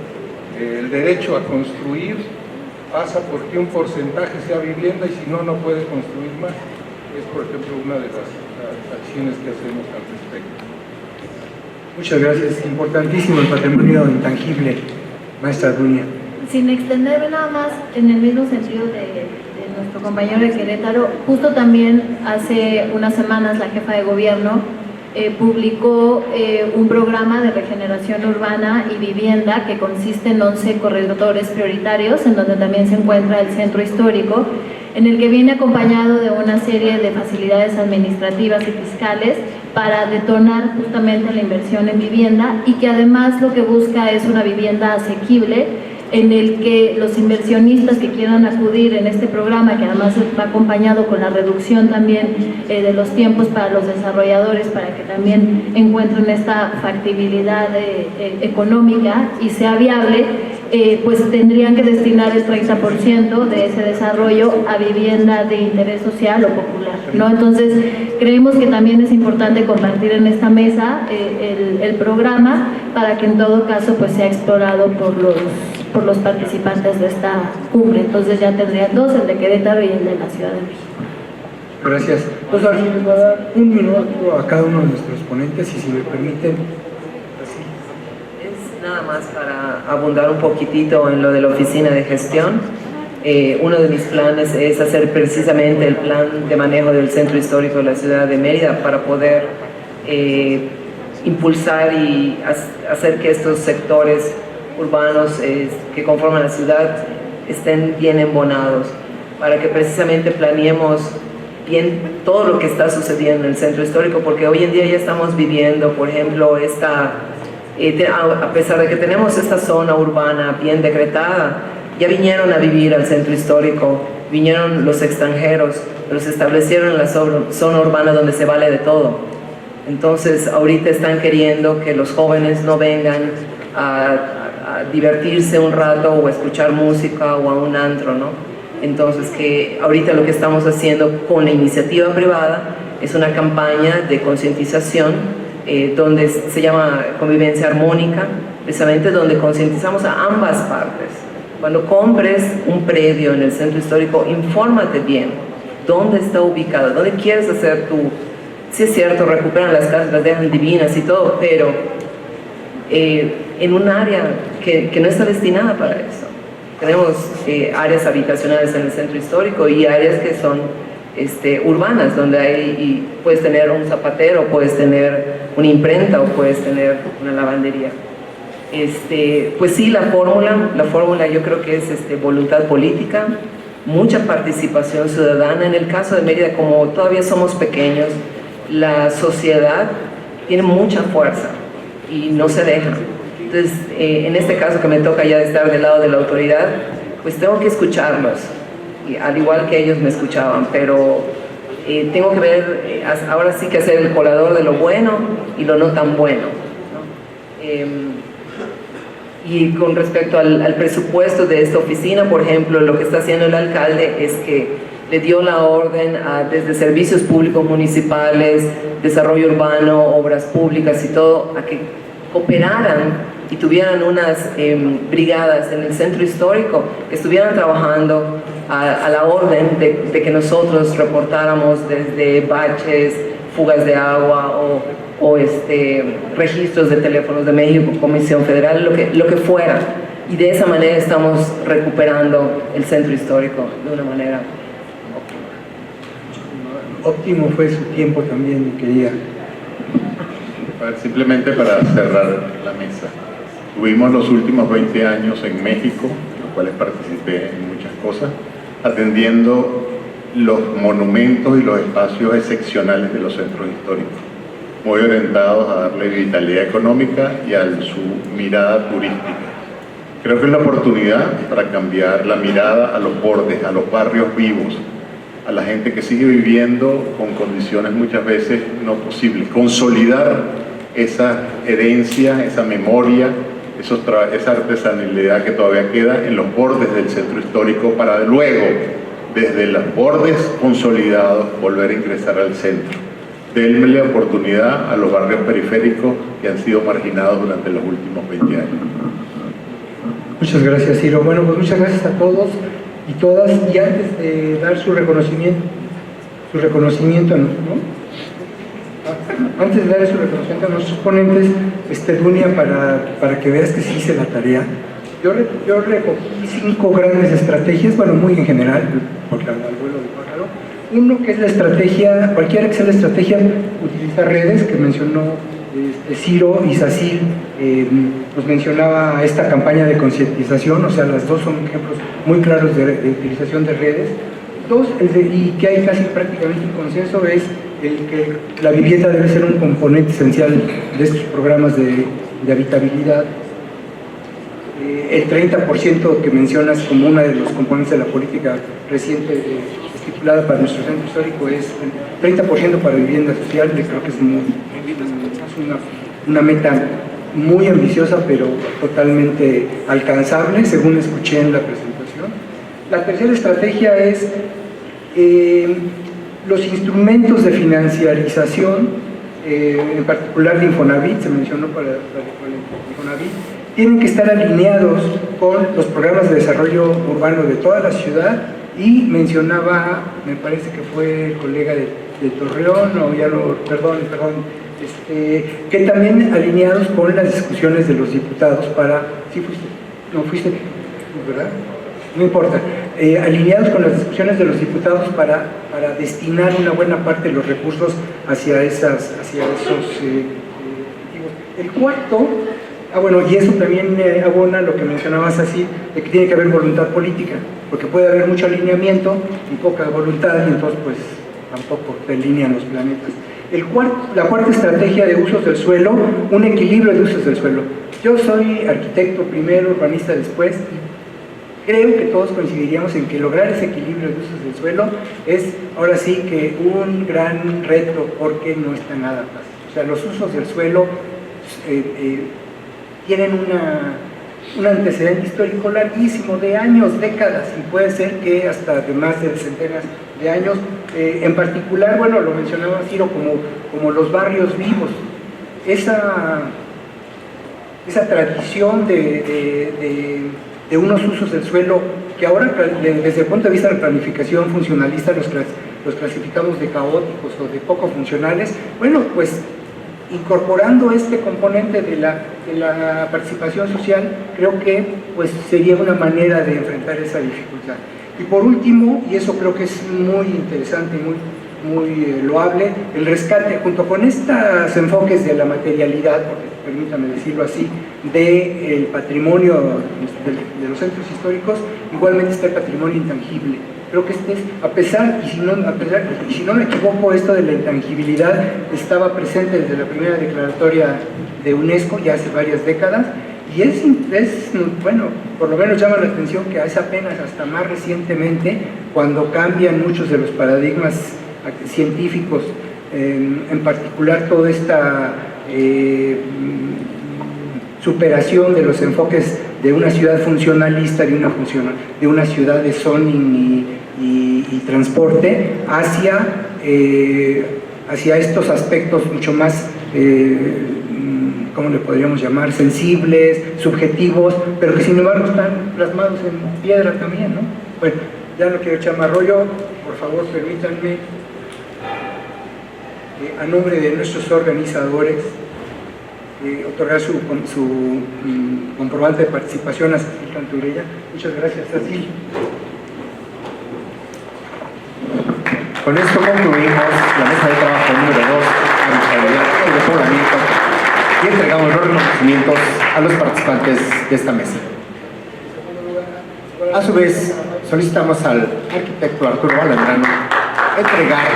el derecho a construir pasa porque un porcentaje sea vivienda y si no, no puede construir más. Es, por ejemplo, una de las acciones que hacemos al respecto. Muchas gracias. Importantísimo el patrimonio intangible, maestra Dunia. Sin extenderme nada más en el mismo sentido de nuestro compañero de Querétaro, justo también hace unas semanas la jefa de gobierno publicó un programa de regeneración urbana y vivienda que consiste en 11 corredores prioritarios, en donde también se encuentra el centro histórico, en el que viene acompañado de una serie de facilidades administrativas y fiscales para detonar justamente la inversión en vivienda y que además lo que busca es una vivienda asequible en el que los inversionistas que quieran acudir en este programa, que además va acompañado con la reducción también de los tiempos para los desarrolladores para que también encuentren esta factibilidad económica y sea viable, pues tendrían que destinar el 30% de ese desarrollo a vivienda de interés social o popular, ¿no? Entonces, creemos que también es importante compartir en esta mesa el programa para que en todo caso pues sea explorado por los participantes de esta cumbre. Entonces ya tendrían dos, el de Querétaro y el de la Ciudad de México. Gracias. Entonces ahora sí les voy a dar un minuto a cada uno de nuestros ponentes y si me permiten, así. Es nada más para abundar un poquitito en lo de la oficina de gestión. Uno de mis planes es hacer precisamente el plan de manejo del centro histórico de la ciudad de Mérida para poder impulsar y hacer que estos sectores urbanos que conforman la ciudad estén bien embonados, para que precisamente planeemos bien todo lo que está sucediendo en el centro histórico, porque hoy en día ya estamos viviendo, por ejemplo, a pesar de que tenemos esta zona urbana bien decretada, ya vinieron a vivir al centro histórico, vinieron los extranjeros, los establecieron en la zona urbana donde se vale de todo. Entonces ahorita están queriendo que los jóvenes no vengan a divertirse un rato o a escuchar música o a un antro, ¿no? Entonces que ahorita lo que estamos haciendo con la iniciativa privada es una campaña de concientización donde se llama convivencia armónica, precisamente donde concientizamos a ambas partes. Cuando compres un predio en el centro histórico, infórmate bien dónde está ubicado, dónde quieres hacer tu... Sí es cierto, recuperan las casas, las dejan divinas y todo, pero en un área que no está destinada para eso. Tenemos áreas habitacionales en el centro histórico y áreas que son urbanas, donde puedes tener un zapatero, puedes tener una imprenta o puedes tener una lavandería. Pues sí, la fórmula yo creo que es voluntad política, mucha participación ciudadana. En el caso de Mérida, como todavía somos pequeños, la sociedad tiene mucha fuerza y no se deja. Entonces, en este caso que me toca ya estar del lado de la autoridad, pues tengo que escucharlos, y al igual que ellos me escuchaban, pero tengo que ver, ahora sí que hacer el colador de lo bueno y lo no tan bueno, ¿no? Y con respecto al presupuesto de esta oficina, por ejemplo, lo que está haciendo el alcalde es que le dio la orden desde servicios públicos municipales, desarrollo urbano, obras públicas y todo, a que cooperaran y tuvieran unas brigadas en el centro histórico que estuvieran trabajando a la orden de que nosotros reportáramos desde baches, fugas de agua o registros de teléfonos de México, Comisión Federal, lo que fuera. Y de esa manera estamos recuperando el centro histórico de una manera óptimo fue su tiempo también, quería. Simplemente para cerrar la mesa. Tuvimos los últimos 20 años en México, en los cuales participé en muchas cosas, atendiendo los monumentos y los espacios excepcionales de los centros históricos, muy orientados a darle vitalidad económica y a su mirada turística. Creo que es la oportunidad para cambiar la mirada a los bordes, a los barrios vivos, a la gente que sigue viviendo con condiciones muchas veces no posibles. Consolidar esa herencia, esa memoria, esa artesanalidad que todavía queda en los bordes del centro histórico para luego, desde los bordes consolidados, volver a ingresar al centro. Denle la oportunidad a los barrios periféricos que han sido marginados durante los últimos 20 años. Muchas gracias, Ciro. Bueno, pues muchas gracias a todos y todas. Y antes de dar su reconocimiento ¿no? Antes de dar su reconocimiento a nuestros ponentes, Dunia, para que veas que sí hice la tarea, yo recogí 5 grandes estrategias, bueno, muy en general, porque al vuelo de pájaro. Uno que es la estrategia, cualquiera que sea la estrategia, utilizar redes, que mencionó Ciro y Sacil, nos mencionaba esta campaña de concientización, o sea, las dos son ejemplos muy claros de utilización de redes. Dos, y que hay casi prácticamente un consenso, es el que la vivienda debe ser un componente esencial de estos programas de habitabilidad. El 30% que mencionas como una de los componentes de la política reciente estipulada para nuestro centro histórico es el 30% para vivienda social. Creo que es una meta muy ambiciosa, pero totalmente alcanzable, según escuché en la presentación. La tercera estrategia es los instrumentos de financiarización, en particular de Infonavit, se mencionó para Infonavit, tienen que estar alineados con los programas de desarrollo urbano de toda la ciudad, y mencionaba, me parece que fue el colega de Torreón, o ya no, perdón, que también alineados con las discusiones de los diputados para, ¿sí fuiste? No fuiste, ¿verdad? No importa, alineados con las discusiones de los diputados para destinar una buena parte de los recursos hacia esos objetivos. El cuarto, bueno, y eso también abona lo que mencionabas así, de que tiene que haber voluntad política, porque puede haber mucho alineamiento y poca voluntad, y entonces pues tampoco se alinean los planetas. La cuarta estrategia de usos del suelo, un equilibrio de usos del suelo. Yo soy arquitecto primero, urbanista después, y creo que todos coincidiríamos en que lograr ese equilibrio de usos del suelo es ahora sí que un gran reto, porque no está nada fácil. O sea, los usos del suelo tienen un antecedente histórico larguísimo de años, décadas, y puede ser que hasta de más de centenas de años. En particular, bueno, lo mencionaba Ciro, como los barrios vivos. Esa tradición de unos usos del suelo que ahora, desde el punto de vista de la planificación funcionalista, los clasificamos de caóticos o de poco funcionales. Bueno, pues incorporando este componente de la participación social, creo que pues sería una manera de enfrentar esa dificultad. Y por último, y eso creo que es muy interesante y muy loable, el rescate, junto con estos enfoques de la materialidad, porque permítame decirlo así, del patrimonio de los centros históricos, igualmente está el patrimonio intangible. Creo que a pesar, y si no me equivoco, esto de la intangibilidad estaba presente desde la primera declaratoria de UNESCO, ya hace varias décadas, y bueno, por lo menos llama la atención que es apenas hasta más recientemente, cuando cambian muchos de los paradigmas científicos, en particular toda esta superación de los enfoques de una ciudad funcionalista, de una ciudad de zoning y transporte, hacia estos aspectos mucho más, ¿cómo le podríamos llamar?, sensibles, subjetivos, pero que sin embargo están plasmados en piedra también, ¿no? Bueno, ya no quiero echar más rollo, por favor permítanme, a nombre de nuestros organizadores, otorgar su comprobante de participación a Cecil Canturella. Muchas gracias, Cecil. Con esto concluimos la mesa de trabajo número 2, habitabilidad y repoblamiento, y entregamos los reconocimientos a los participantes de esta mesa. A su vez, solicitamos al arquitecto Arturo Balandrano entregar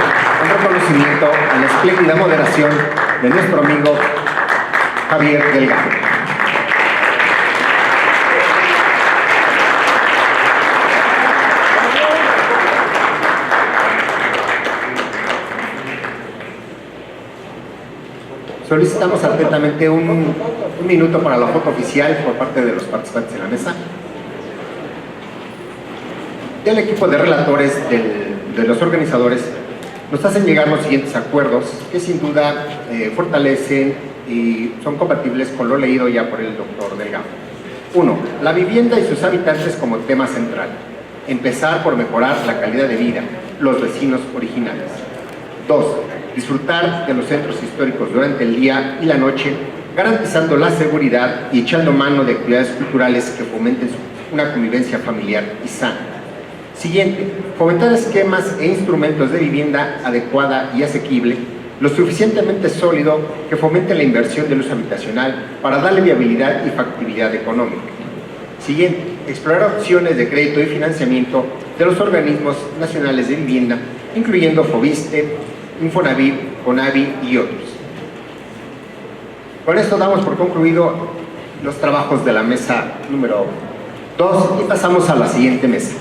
un reconocimiento a la espléndida moderación de nuestro amigo Javier Delgado. Solicitamos atentamente un minuto para la foto oficial por parte de los participantes en la mesa. Y al equipo de relatores de los organizadores nos hacen llegar los siguientes acuerdos que sin duda fortalecen y son compatibles con lo leído ya por el doctor Delgado. 1. La vivienda y sus habitantes como tema central. Empezar por mejorar la calidad de vida, los vecinos originales. 2. Disfrutar de los centros históricos durante el día y la noche, garantizando la seguridad y echando mano de actividades culturales que fomenten una convivencia familiar y sana. Siguiente, fomentar esquemas e instrumentos de vivienda adecuada y asequible, lo suficientemente sólido que fomente la inversión del uso habitacional para darle viabilidad y factibilidad económica. Siguiente, explorar opciones de crédito y financiamiento de los organismos nacionales de vivienda, incluyendo Fobiste, Infonavit, Conavi y otros. Con esto damos por concluido los trabajos de la mesa número 2 y pasamos a la siguiente mesa.